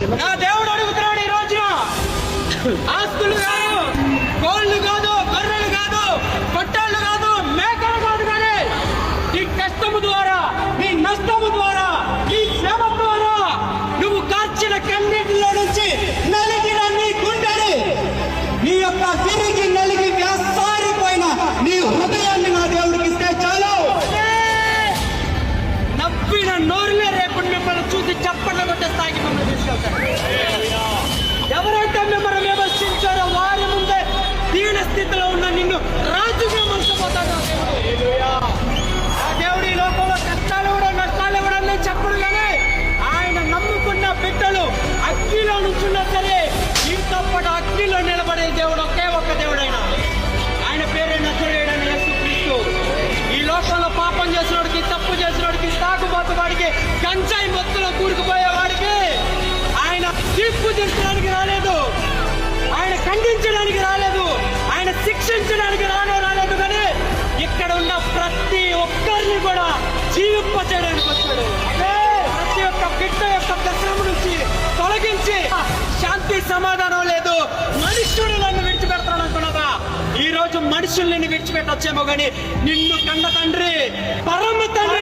నా దేవుడు అడుగుతున్నాడు ఈ రోజున ఆస్తులు కాదు, గోళ్ళు కాదు, గొర్రెలు కాదు, కొట్టాళ్ళు కాదు, మేకలు కాదు, కానీ నీ కష్టము ద్వారా, నీ నష్టము ద్వారా, నీ శ్రమ ద్వారా నువ్వు కార్చిన కన్నీటిలో నుంచి నలిగిన నీ గుండెని, నీ యొక్క విరిగి నలిగి వ్యాసారిపోయిన నీ హృదయాన్ని నా దేవుడికి ఇస్తే చాలు. నవ్విన నోరులే రేపు మిమ్మల్ని చూసి చప్పట్లు కొట్టే స్థాయికి మిమ్మల్ని తీసుకెళ్తారు. ఎవరైతే మిమ్మల్ని విమర్శించారో వారి ముందే దీన స్థితిలో ఉన్న నిన్ను రాజుగా మలసిపోతాడు ఆ దేవుడు. ఈ లోకంలో కష్టాలు ఇవ్వడం, నష్టాలు ఇవ్వడం నేను చెప్పడు, కానీ ఆయన నమ్ముకున్న బిడ్డలు అగ్నిలో నుంచున్నా సరే ఇంతో పాటు అగ్నిలో నిలబడే దేవుడు ఒకే ఒక్క దేవుడైనా, ఆయన పేరే నజరేయుడైన యేసుక్రీస్తు. ఈ లోకంలో పాపం చేసినోడికి, తప్పు చేసినోడికి, తాగుబోతు వాడికి, గంజాయి మొత్తులో కూరుకుపోయే వాడికి ఆయన తీర్పు తీర్చడానికి రాలేదు, ఆయన ఖండించడానికి రాలేదు, ఆయన శిక్షించడానికి రాలేదు, కానీ ఇక్కడ ఉన్న ప్రతి ఒక్కరిని కూడా జీవింపచేయడానికి వచ్చాడు. ప్రతి ఒక్క బిడ్డ యొక్క కష్టం నుంచి తొలగించి శాంతి సమాధానం లేదు, మనుష్యుడు నన్ను విడిచిపెడతాను అనుకున్నదా? ఈ రోజు మనుషుల్ని విడిచిపెట్టొచ్చేమో, కానీ నిన్ను కన్న తండ్రి, పరమ తండ్రి